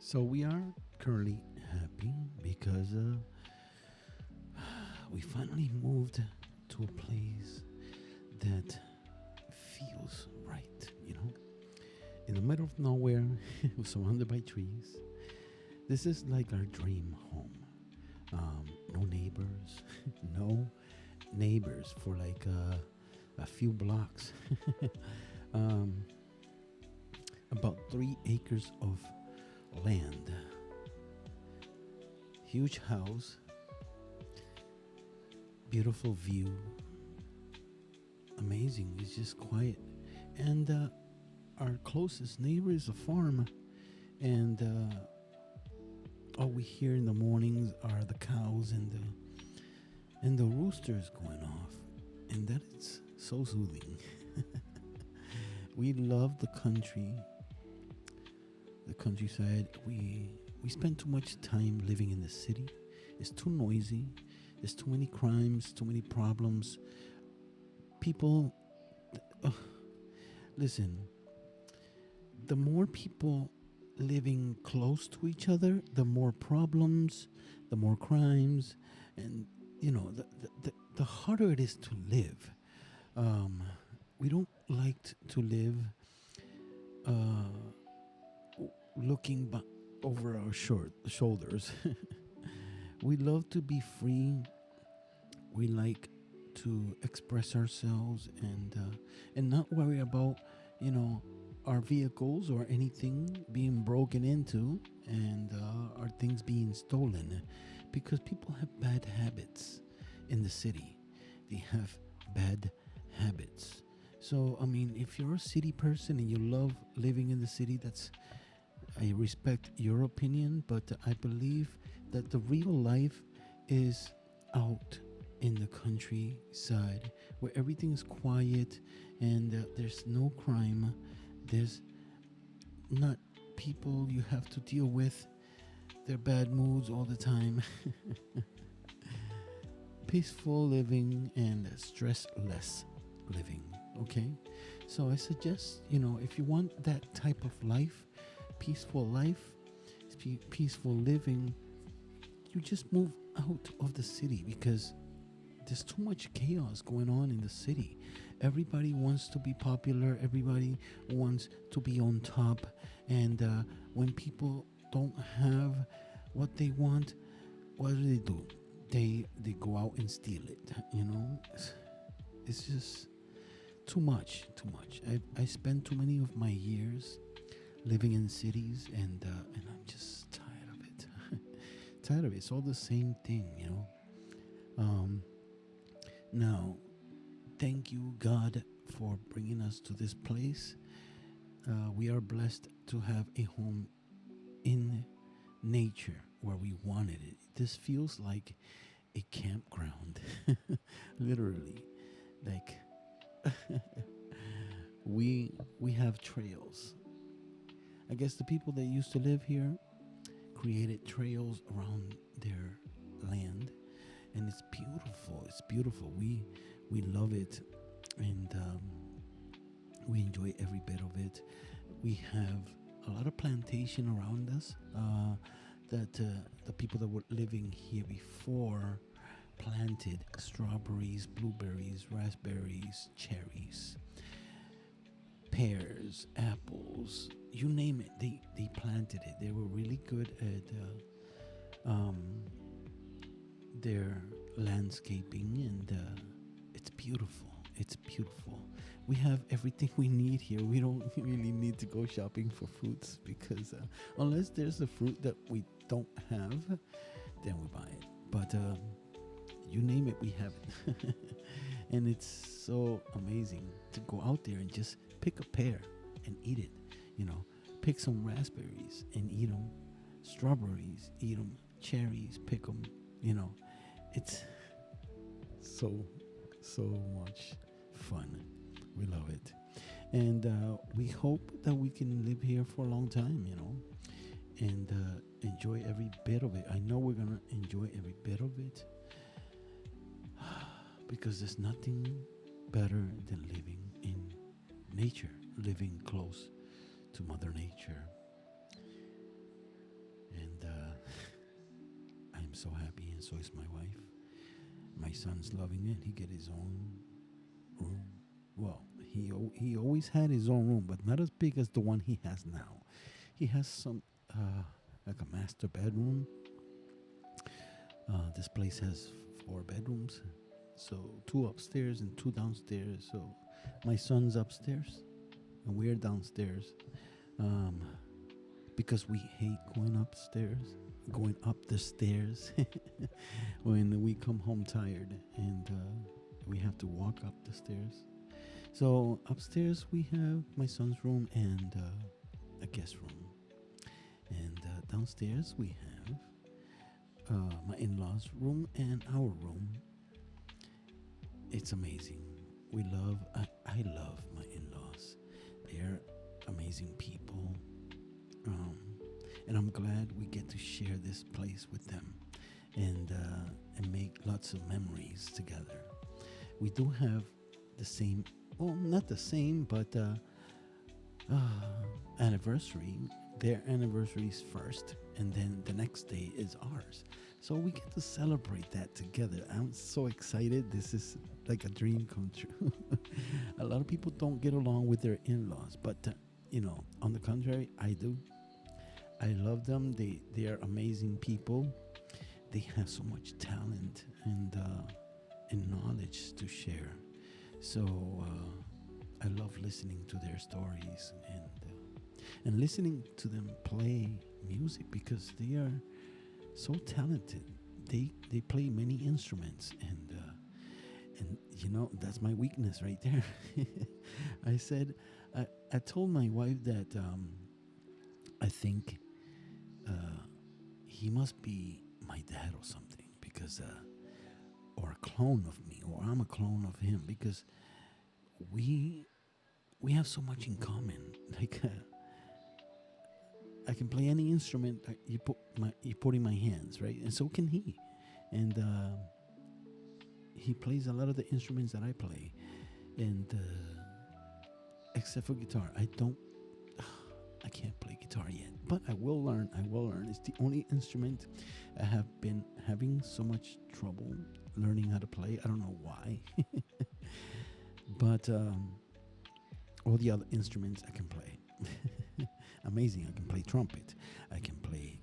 So we are currently happy because we finally moved to a place that feels right, in the middle of nowhere, surrounded by trees. This is like our dream home. No neighbors, no neighbors for like a few blocks. um, about 3 acres of land, huge house, beautiful view, amazing. It's just quiet, and our closest neighbor is a farm, and all we hear in the mornings are the cows and the roosters going off, and that is so soothing. We love the countryside. We spend too much time living in the city. It's too noisy. There's too many crimes, too many problems. People, uh, listen. The more people living close to each other, the more problems, the more crimes, and the harder it is to live. Um, we don't like to live uh, looking over our shoulders. We love to be free. We like to express ourselves and not worry about you know our vehicles or anything being broken into and our things being stolen, because people have bad habits in the city. They have bad habits. So I mean, if you're a city person and you love living in the city, that's I respect your opinion, but I believe that the real life is out in the countryside where everything is quiet and there's no crime. There's not people you have to deal with their bad moods all the time. Peaceful living and stressless living. Okay, so I suggest, if you want that type of life, peaceful life, peaceful living, you just move out of the city, because there's too much chaos going on in the city. Everybody wants to be popular, everybody wants to be on top, and when people don't have what they want, what do? They go out and steal it. It's just too much. I spent too many of my years living in cities, and I'm just tired of it. Tired of it. It's all the same thing. Now, thank you, God, for bringing us to this place. We are blessed to have a home in nature where we wanted it. This feels like a campground, literally. Like we have trails. I guess the people that used to live here created trails around their land, and it's beautiful. It's beautiful. We love it, and we enjoy every bit of it. We have a lot of plantation around us that the people that were living here before planted: strawberries, blueberries, raspberries, cherries, pears, apples, you name it. They planted it. They were really good at their landscaping, and it's beautiful. It's beautiful. We have everything we need here. We don't really need to go shopping for fruits, because unless there's a fruit that we don't have, then we buy it. But you name it, we have it. And it's so amazing to go out there and just pick a pear and eat it. Pick some raspberries and eat them. Strawberries, eat them. Cherries, pick them. It's so much fun. We love it, and we hope that we can live here for a long time. And enjoy every bit of it. I know we're gonna enjoy every bit of it, because there's nothing better than living in nature, living close to Mother Nature. so happy, and so is my wife. My son's loving it. He get his own room. Well, he always had his own room, but not as big as the one he has now. He has some like a master bedroom. This place has four bedrooms, so two upstairs and two downstairs. So my son's upstairs and we're downstairs, um, because we hate going upstairs, going up the stairs when we come home tired, and we have to walk up the stairs. So upstairs we have my son's room and a guest room, and downstairs we have my in-laws' room and our room. It's amazing. I love my in-laws. They're amazing people, and I'm glad we get to share this place with them, and make lots of memories together. We do have the same, well, not the same, but anniversary. Their anniversary is first, and then the next day is ours. So we get to celebrate that together. I'm so excited. This is like a dream come true. A lot of people don't get along with their in-laws, but on the contrary, I do. I love them. They are amazing people. They have so much talent and knowledge to share. So I love listening to their stories and listening to them play music, because they are so talented. They play many instruments, and that's my weakness right there. I said, I told my wife that I think he must be my dad or something, because or a clone of me, or I'm a clone of him, because we have so much in common. Like I can play any instrument you put in my hands, right? And so can he. And he plays a lot of the instruments that I play, and except for guitar, I can't play guitar yet, but I will learn. It's the only instrument I have been having so much trouble learning how to play. I don't know why. But all the other instruments I can play. Amazing. I can play trumpet. I can play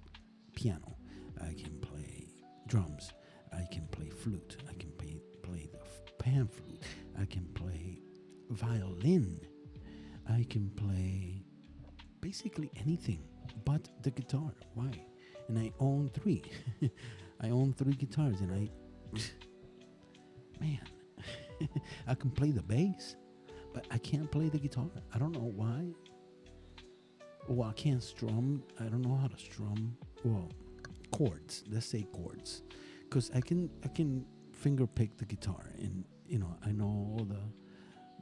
piano. I can play drums. I can play flute. I can play the pan flute. I can play violin. I can play basically anything but the guitar. Why? And I own 3. I own 3 guitars, and man, I can play the bass, but I can't play the guitar. I don't know why. Well, I can't strum. I don't know how to strum. Well, chords. Let's say chords, because I can finger pick the guitar, and I know all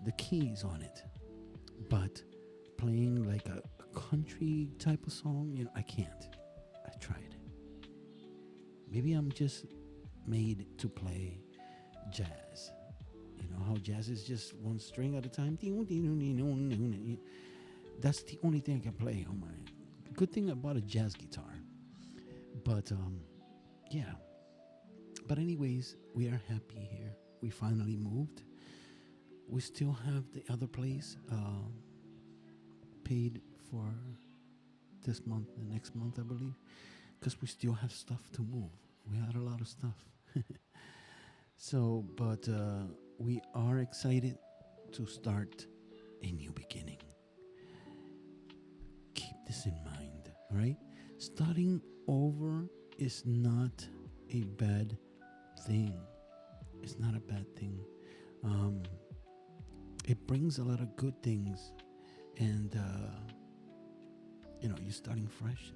the keys on it, but playing like a country type of song, I can't. I tried. Maybe I'm just made to play jazz. You know how jazz is just one string at a time. That's the only thing I can play on my. Good thing I bought a jazz guitar. But yeah. But anyways, we are happy here. We finally moved. We still have the other place paid for this month and next month, I believe, because we still have stuff to move. We had a lot of stuff. So, but we are excited to start a new beginning. Keep this in mind, right? Starting over is not a bad thing. It's not a bad thing. It brings a lot of good things, and you're starting fresh.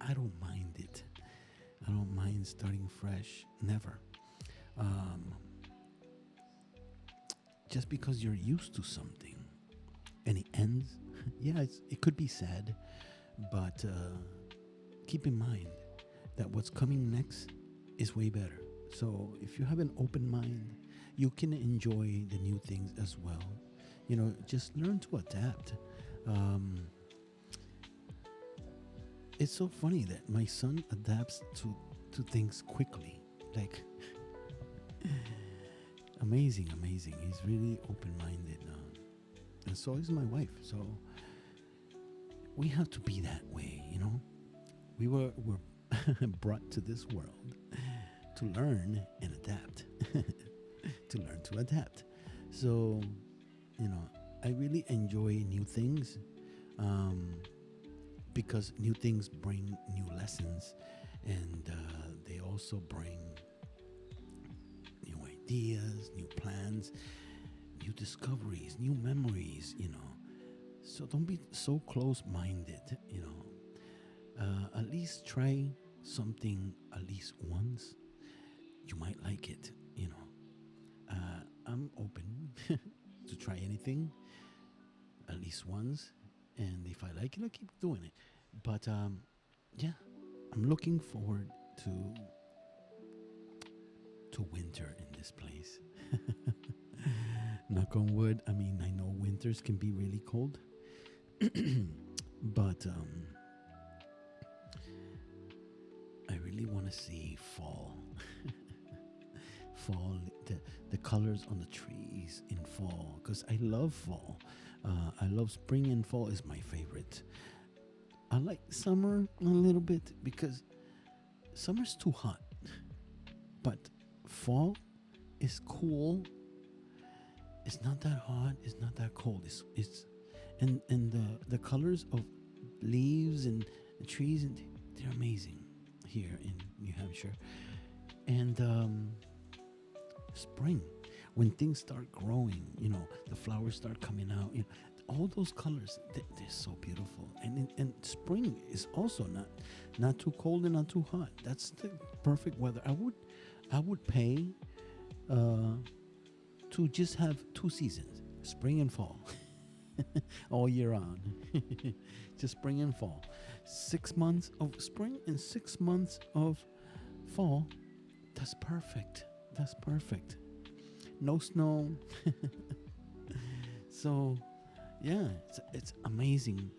I don't mind it. I don't mind starting fresh. Never. Just because you're used to something and it ends, yeah, it could be sad, but keep in mind that what's coming next is way better. So if you have an open mind, you can enjoy the new things as well. Just learn to adapt. It's so funny that my son adapts to to things quickly. Like, amazing, amazing. He's really open-minded, and so is my wife. So we have to be that way, you know. We're brought to this world to learn and adapt, to learn to adapt. So, you know, I really enjoy new things, because new things bring new lessons, and they also bring new ideas, new plans, new discoveries, new memories, you know. So don't be so close-minded, you know. At least try something at least once. You might like it, you know. I'm open to try anything at least once, and if I like it, I'll keep doing it. But yeah, I'm looking forward to winter in this place. Knock on wood. I mean, I know winters can be really cold, but I really want to see fall. Fall, the colors on the trees in fall, because I love fall. I love spring, and fall is my favorite. I like summer a little bit because summer's too hot, but fall is cool. It's not that hot. It's not that cold. It's and the colors of leaves and the trees, and they're amazing here in New Hampshire. And spring, when things start growing, you know, the flowers start coming out, you know, all those colors, they're so beautiful. And spring is also not too cold and not too hot. That's the perfect weather. I would pay to just have 2 seasons, spring and fall, all year round. Just spring and fall, 6 months of spring and 6 months of fall. That's perfect. That's perfect. No snow. So, yeah, it's amazing.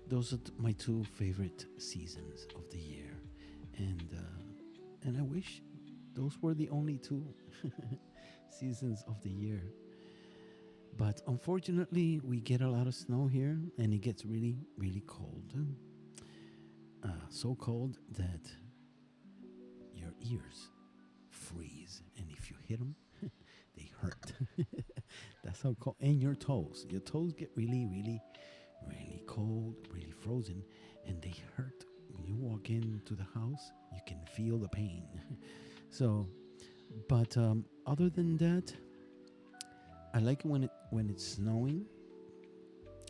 Those are my 2 favorite seasons of the year, and I wish those were the only 2 seasons of the year. But unfortunately, we get a lot of snow here, and it gets really, really cold. So cold that your ears freeze, and if you hit them, they hurt. That's how cold. And your toes get really, really, really cold, really frozen, and they hurt. When you walk into the house, you can feel the pain. So, but other than that, I like it when it's snowing,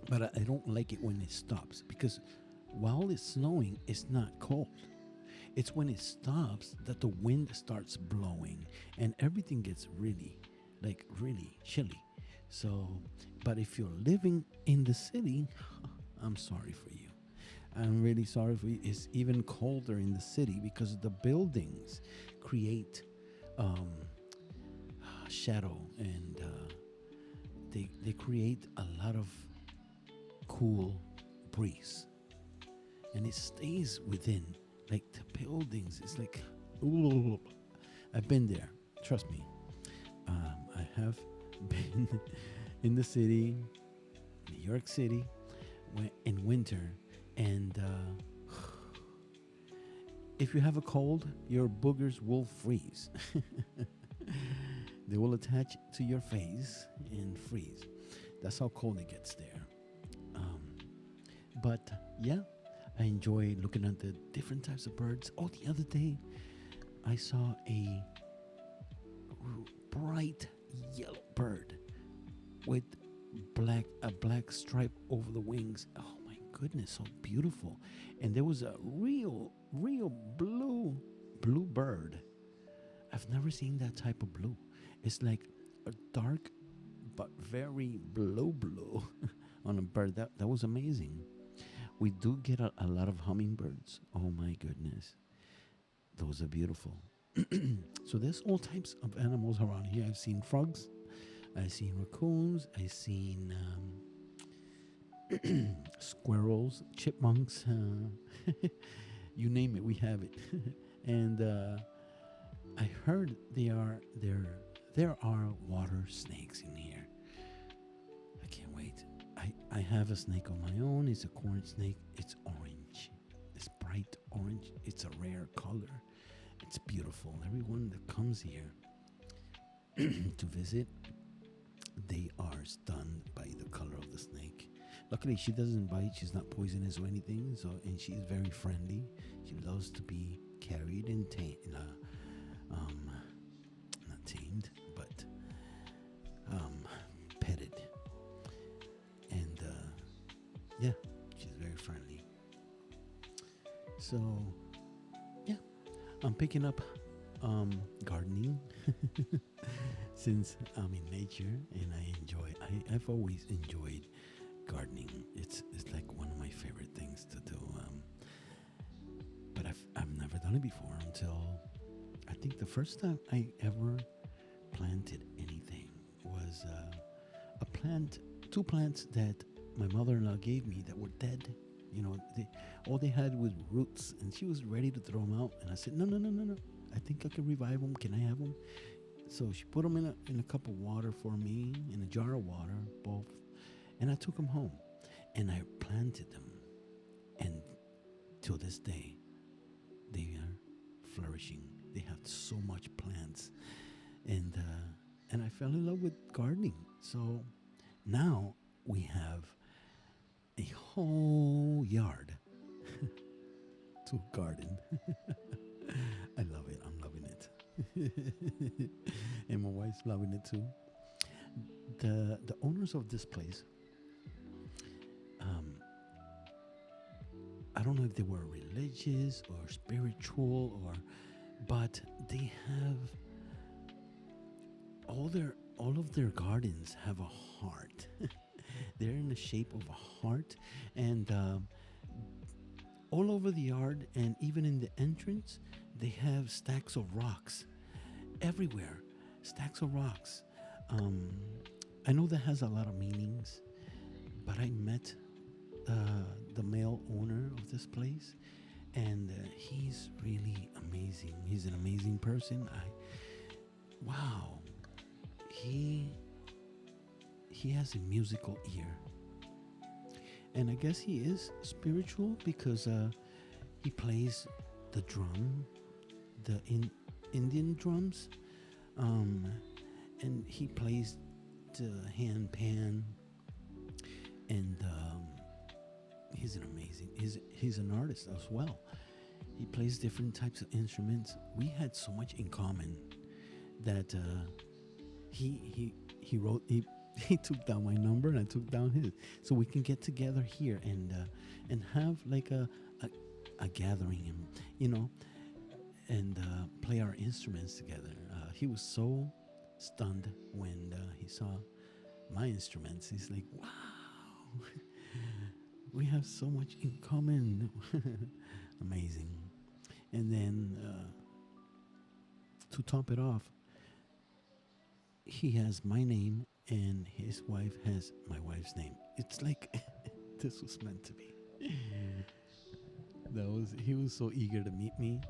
but I don't like it when it stops, because while it's snowing, it's not cold. It's when it stops that the wind starts blowing and everything gets really, like, really chilly. So, but if you're living in the city, I'm sorry for you. I'm really sorry for you. It's even colder in the city because the buildings create shadow, and they create a lot of cool breeze, and it stays within, like, the buildings. It's like, ooh, I've been there, trust me. I have been in the city, New York City, in winter, and if you have a cold, your boogers will freeze. They will attach to your face and freeze. That's how cold it gets there. But yeah, I enjoy looking at the different types of birds. Oh, the other day, I saw a bright yellow bird with a black stripe over the wings. Oh my goodness, so beautiful. And there was a real blue bird. I've never seen that type of blue. It's like a dark but very blue on a bird. That was amazing. We do get a lot of hummingbirds. Oh my goodness, those are beautiful. So there's all types of animals around here. I've seen frogs, I've seen raccoons, I've seen squirrels, chipmunks, You name it, we have it. And I heard there are water snakes in here. I can't wait. I have a snake on my own. It's a corn snake. It's orange. It's bright orange. It's a rare color. It's beautiful. Everyone that comes here to visit, they are stunned by the color of the snake. Luckily, she doesn't bite. She's not poisonous or anything. And she's very friendly. She loves to be carried and not tamed, but petted. And yeah, she's very friendly. So yeah, I'm picking up gardening since I'm in nature, and I've always enjoyed gardening. It's like one of my favorite things to do. But I've never done it before until I think the first time I ever planted anything was two plants that my mother-in-law gave me that were dead. You know, all they had was roots, and she was ready to throw them out. And I said, no. I think I can revive them. Can I have them? So she put them in a cup of water for me, in a jar of water, both. And I took them home, and I planted them. And till this day, they are flourishing. They have so much plants, and I fell in love with gardening. So now we have a whole yard to garden. I love it. I'm loving it. And my wife's loving it too. The owners of this place, I don't know if they were religious or spiritual, but they have all of their gardens have a heart. They're in the shape of a heart, and all over the yard, and even in the entrance, they have stacks of rocks everywhere. Stacks of rocks. I know that has a lot of meanings, but I met the male owner of this place, and he's really amazing. He's an amazing person. Wow, he has a musical ear, and I guess he is spiritual because he plays the drum, the Indian drums, and he plays the hand pan, and he's an artist as well. He plays different types of instruments. We had so much in common that he took down my number, and I took down his, so we can get together here and have like a gathering, and play our instruments together. He was so stunned when he saw my instruments. He's like, wow. We have so much in common. Amazing. And then to top it off, he has my name and his wife has my wife's name. It's like this was meant to be. He was so eager to meet me,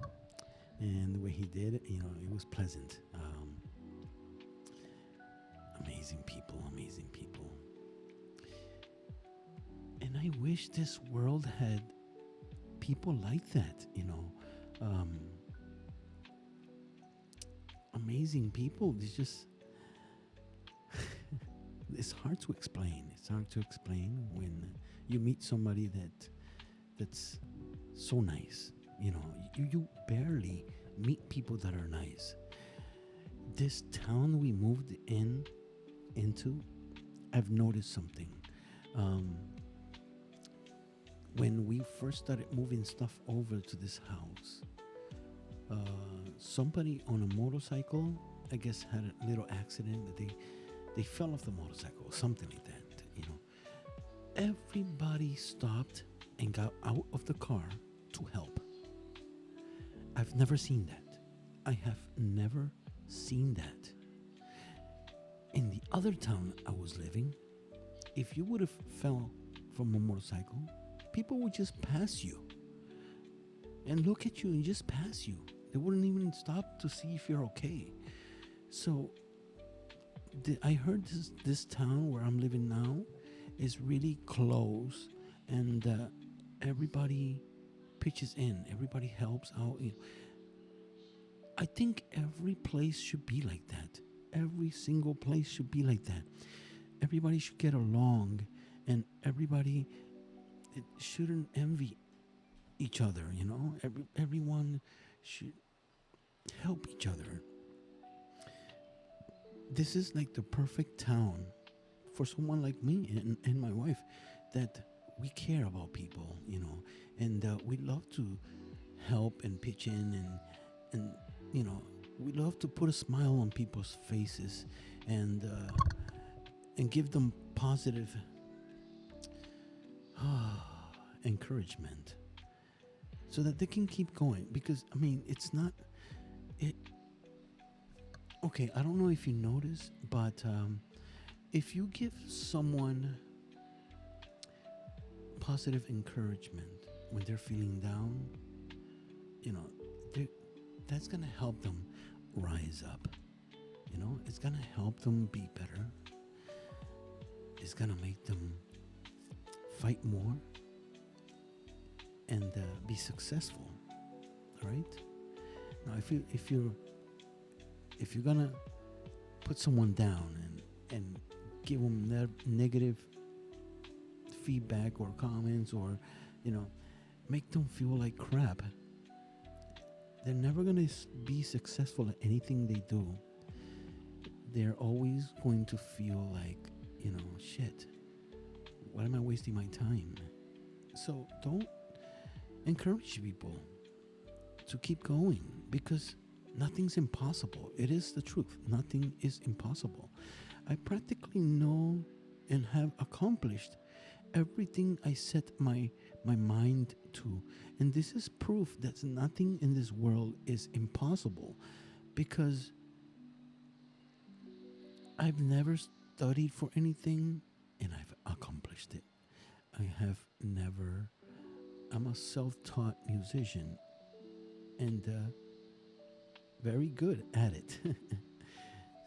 and the way he did it, it was pleasant. Amazing people. And I wish this world had people like that, amazing people. It's just, it's hard to explain. It's hard to explain when you meet somebody that's so nice. You barely meet people that are nice. This town we moved into, I've noticed something. When we first started moving stuff over to this house, somebody on a motorcycle, I guess, had a little accident. That they fell off the motorcycle or something like that. Everybody stopped and got out of the car to help. I've never seen that. I have never seen that. In the other town I was living, if you would have fell from a motorcycle, people would just pass you. and look at you and just pass you. They wouldn't even stop to see if you're okay. So I heard this town where I'm living now is really close, and everybody pitches in. Everybody helps out. I think every place should be like that. Every single place should be like that. Everybody should get along, and everybody shouldn't envy each other. Everyone should help each other. This is like the perfect town for someone like me and my wife, that we care about people, and we love to help and pitch in, and we love to put a smile on people's faces, and give them positive encouragement so that they can keep going. Because it's not it. Okay, I don't know if you notice, but if you give someone positive encouragement when they're feeling down, that's gonna help them rise up. It's gonna help them be better. It's gonna make them fight more and be successful. All right. Now, if you're gonna put someone down and give them negative feedback or comments, or make them feel like crap, they're never gonna be successful at anything they do. They're always going to feel like, shit, why am I wasting my time? So don't encourage people to keep going, because nothing's impossible. It is the truth. Nothing is impossible. I practically know and have accomplished everything I set my mind to. And this is proof that nothing in this world is impossible, because I've never studied for anything and I've accomplished it. I'm a self-taught musician, and very good at it.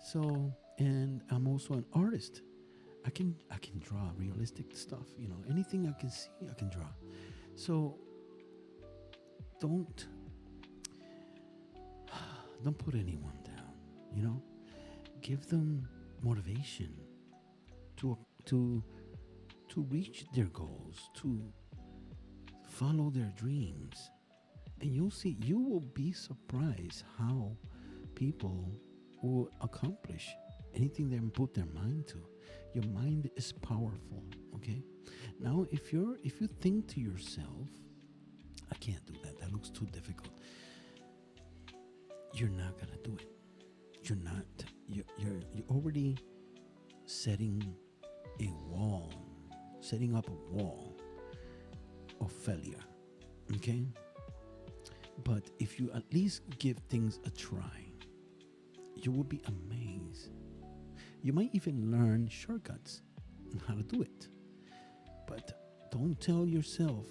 So, and I'm also an artist. I can draw realistic stuff, anything I can see, I can draw. So don't put anyone down, give them motivation to reach their goals, to follow their dreams. And you will be surprised how people will accomplish anything they put their mind to. Your mind is powerful, okay? Now, if you think to yourself, I can't do that, that looks too difficult, you're not gonna do it. You're already setting up a wall of failure, okay? But if you at least give things a try, you will be amazed. You might even learn shortcuts on how to do it. But don't tell yourself,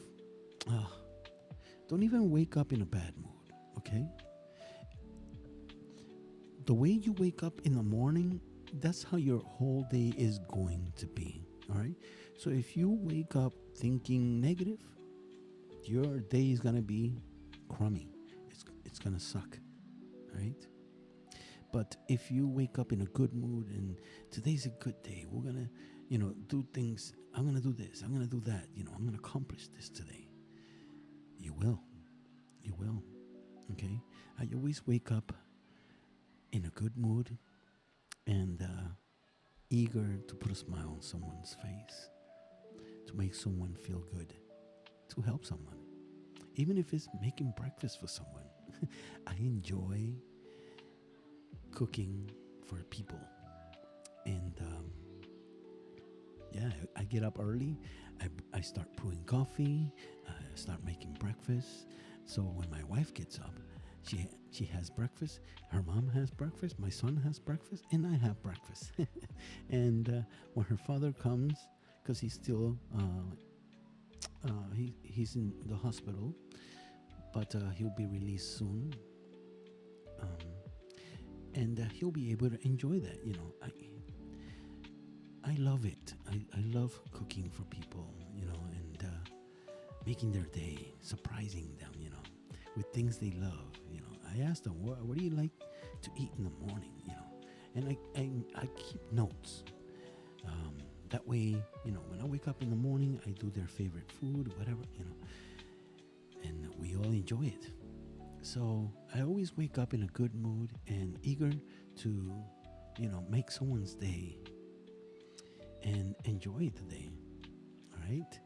don't even wake up in a bad mood, okay? The way you wake up in the morning, that's how your whole day is going to be, all right? So if you wake up thinking negative, your day is going to be crummy. It's going to suck, right? But if you wake up in a good mood and today's a good day, we're going to, do things. I'm going to do this. I'm going to do that. I'm going to accomplish this today. You will. Okay? I always wake up in a good mood and eager to put a smile on someone's face, to make someone feel good, to help someone. Even if it's making breakfast for someone. I enjoy cooking for people. And I get up early. I start brewing coffee. I start making breakfast. So when my wife gets up, she has breakfast. Her mom has breakfast. My son has breakfast. And I have breakfast. And when her father comes, because he's still he's in the hospital, but he'll be released soon. Um, and he'll be able to enjoy that. I love it. I love cooking for people, and making their day, surprising them, with things they love. I ask them, what do you like to eat in the morning, and I keep notes. That way, when I wake up in the morning, I do their favorite food, whatever, and we all enjoy it. So I always wake up in a good mood and eager to, make someone's day and enjoy the day. All right.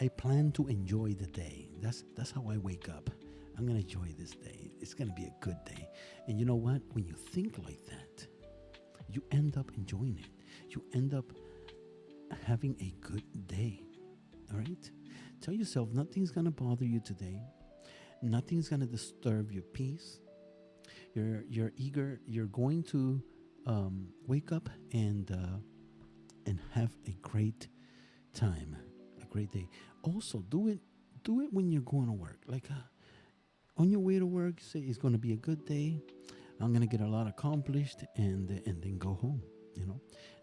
I plan to enjoy the day. That's how I wake up. I'm gonna enjoy this day. It's gonna be a good day. And you know what? When you think like that, you end up enjoying it. You end up having a good day. All right? Tell yourself nothing's gonna bother you today. Nothing's gonna disturb your peace. You're eager. You're going to wake up and have a great time, a great day. Also, do it when you're going to work. Like on your way to work, say it's going to be a good day. I'm going to get a lot accomplished, and then go home.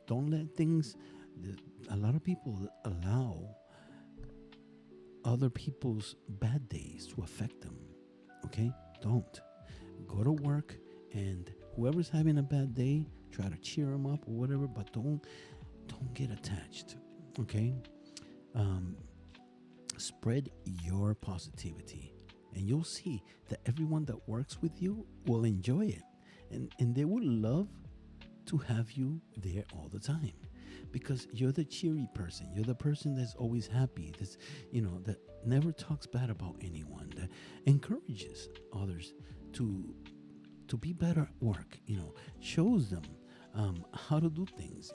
Don't let things. A lot of people allow other people's bad days to affect them. Okay, don't go to work, and whoever's having a bad day, try to cheer them up or whatever, but don't get attached. Okay, spread your positivity, and you'll see that everyone that works with you will enjoy it, and they will love to have you there all the time, because you're the cheery person. You're the person that's always happy, that's that never talks bad about anyone, that encourages others to be better at work, shows them how to do things.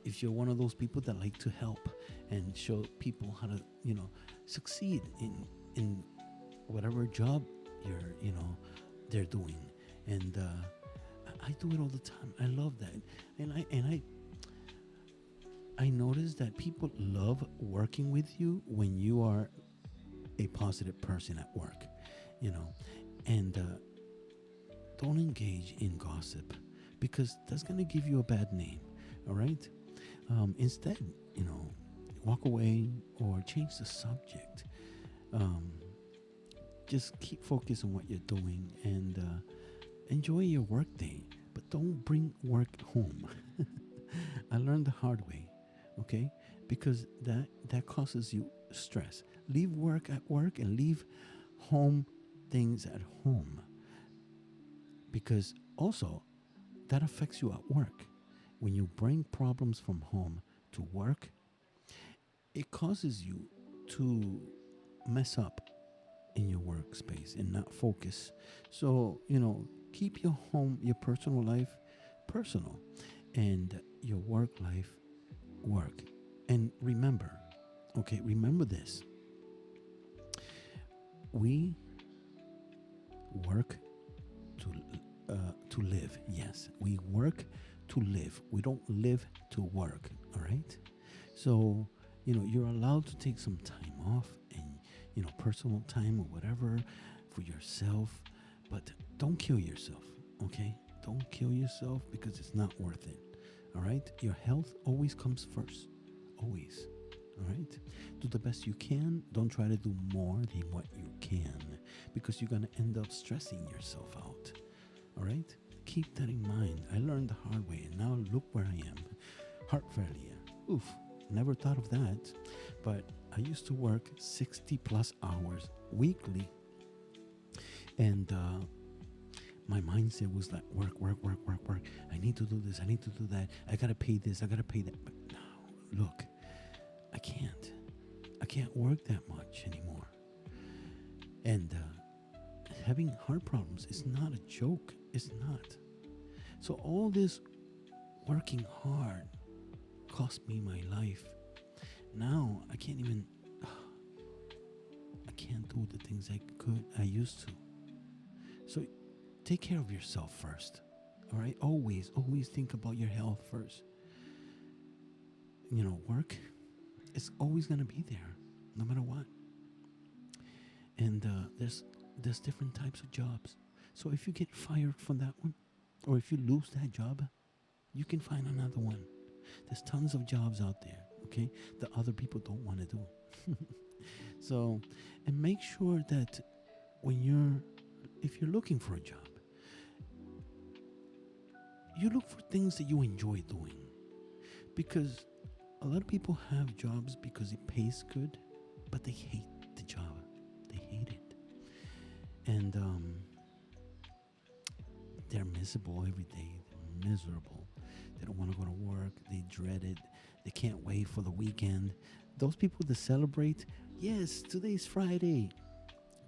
If you're one of those people that like to help and show people how to succeed in whatever job they're doing. And I do it all the time. I love that. And I notice that people love working with you when you are a positive person at work, and don't engage in gossip, because that's going to give you a bad name. All right. Instead, walk away or change the subject. Just keep focused on what you're doing, and enjoy your work day, but don't bring work home. I learned the hard way. Okay, because that causes you stress. Leave work at work and leave home things at home, because also that affects you at work. When you bring problems from home to work, it causes you to mess up in your workspace and not focus. So, keep your home, your personal life personal, and your work life work. And remember this. We work to live. Yes, we work to live. We don't live to work. All right. So you're allowed to take some time off, and personal time or whatever for yourself, but don't kill yourself. Okay, don't kill yourself, because it's not worth it. All right, your health always comes first. Always. All right, do the best you can. Don't try to do more than what you can, because you're going to end up stressing yourself out. All right, keep that in mind. I learned the hard way, and now look where I am. Heart failure. Oof, never thought of that. But I used to work 60 plus hours weekly, and my mindset was like work. I need to do this. I need to do that. I got to pay this. I got to pay that. But no, look, I can't work that much anymore. And having heart problems is not a joke. It's not. So all this working hard cost me my life. Now I can't do the things I used to. So take care of yourself first. All right? Always think about your health first. Work is always going to be there, no matter what. And there's different types of jobs. So if you get fired from that one, or if you lose that job, you can find another one. There's tons of jobs out there, okay, that other people don't want to do. So, and make sure that if you're looking for a job, you look for things that you enjoy doing. Because a lot of people have jobs because it pays good, but they hate the job. They hate it. And they're miserable every day. They're miserable. They don't want to go to work. They dread it. They can't wait for the weekend. Those people that celebrate, yes, today's Friday.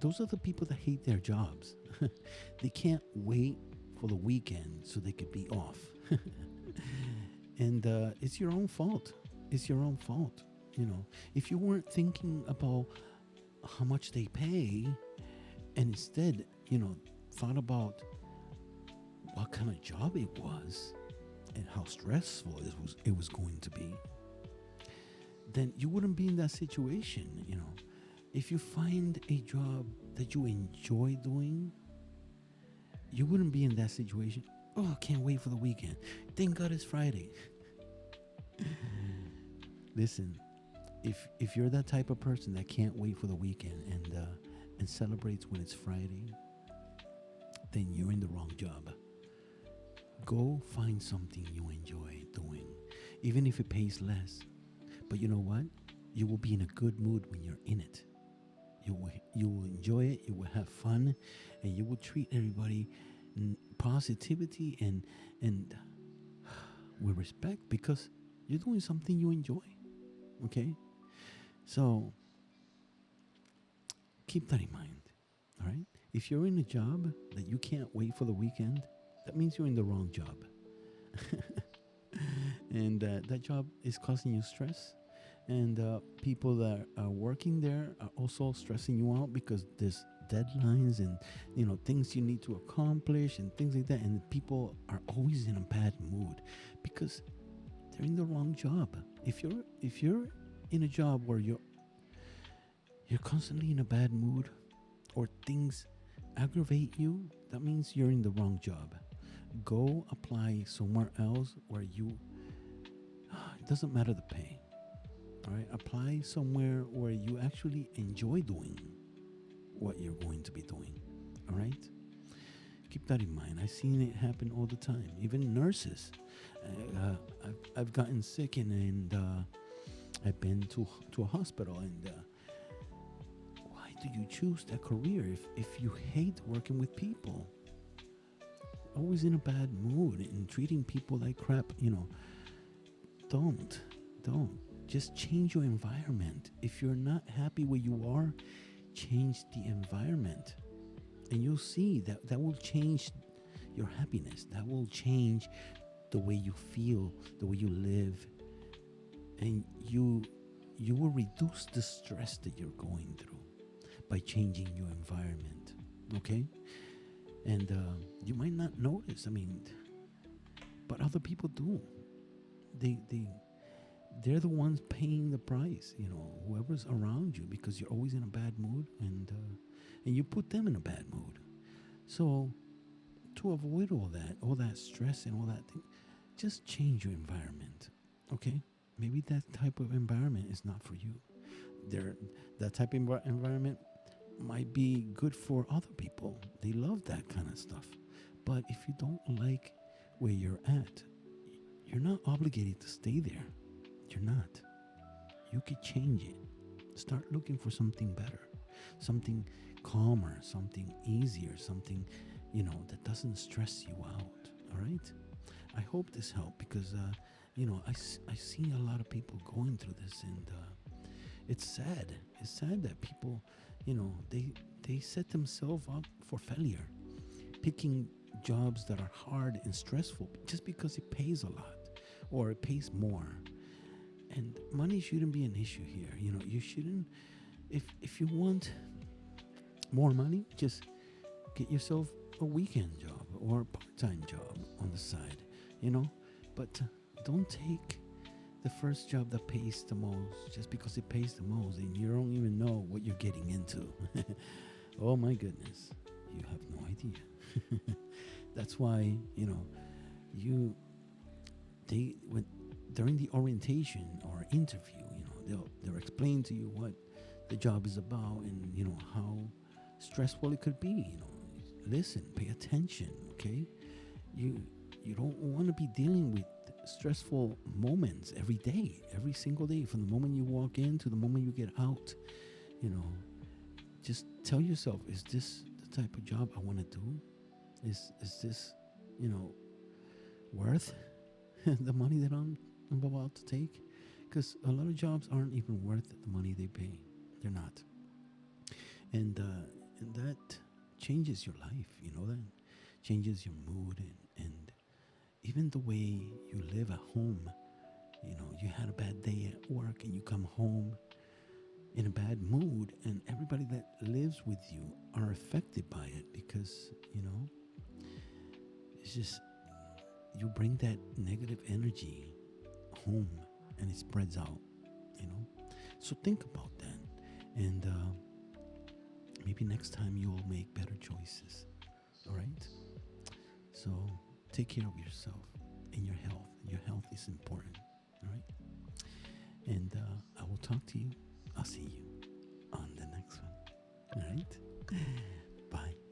Those are the people that hate their jobs. They can't wait for the weekend so they could be off. And it's your own fault. It's your own fault. You know, if you weren't thinking about how much they pay, and instead, thought about what kind of job it was and how stressful it was going to be, then you wouldn't be in that situation. If you find a job that you enjoy doing, you wouldn't be in that situation. Oh, I can't wait for the weekend. Thank God it's Friday. Listen, if you're that type of person that can't wait for the weekend and celebrates when it's Friday, then you're in the wrong job. Go find something you enjoy doing, even if it pays less. But you know what? You will be in a good mood when you're in it. You will enjoy it. You will have fun, and you will treat everybody positivity and with respect, because you're doing something you enjoy. Okay, so keep that in mind. All right. If you're in a job that you can't wait for the weekend, that means you're in the wrong job. And that job is causing you stress. And people that are working there are also stressing you out because there's deadlines and things you need to accomplish and things like that. And people are always in a bad mood because they're in the wrong job. If you're in a job where you're constantly in a bad mood, or things aggravate you, that means you're in the wrong job. Go apply somewhere else where it doesn't matter the pay. All right, apply somewhere where you actually enjoy doing what you're going to be doing. All right, keep that in mind. I've seen it happen all the time. Even nurses. I've gotten sick and I've been to a hospital. And why do you choose that career if you hate working with people? Always in a bad mood and treating people like crap. Don't. Just change your environment. If you're not happy where you are, change the environment. And you'll see that will change your happiness. That will change the way you feel, the way you live. And you will reduce the stress that you're going through by changing your environment. Okay? And you might not notice, but other people do. They're the ones paying the price, whoever's around you, because you're always in a bad mood, and you put them in a bad mood. So to avoid all that stress and all that thing, just change your environment. Okay? Maybe that type of environment is not for you. That type of environment might be good for other people. They love that kind of stuff. But if you don't like where you're at, you're not obligated to stay there. You're not. You could change it. Start looking for something better, something calmer, something easier, something, that doesn't stress you out. All right? I hope this helped because, I see a lot of people going through this, and it's sad. It's sad that people, they set themselves up for failure, picking jobs that are hard and stressful just because it pays a lot or it pays more. And money shouldn't be an issue here. You shouldn't, if you want more money, just get yourself a weekend job or a part-time job on the side, But don't take the first job that pays the most just because it pays the most and you don't even know what you're getting into. Oh my goodness, you have no idea. That's why, you they when during the orientation or interview, they'll explain to you what the job is about, and how stressful it could be. Listen, pay attention, okay? You you don't want to be dealing with stressful moments every day, every single day, from the moment you walk in to the moment you get out. You know, just tell yourself, is this the type of job I want to do? Is this, you know, worth the money that I'm about to take? Because a lot of jobs aren't even worth the money they pay. They're not, and that changes your life. You know that changes your mood, and even the way you live at home. You had a bad day at work and you come home in a bad mood, and everybody that lives with you are affected by it, because it's just, you bring that negative energy home and it spreads out. you know so think about that, and maybe next time you'll make better choices. All right, so take care of yourself and your health is important. All right, and I will talk to you. I'll see you on the next one. All right, bye.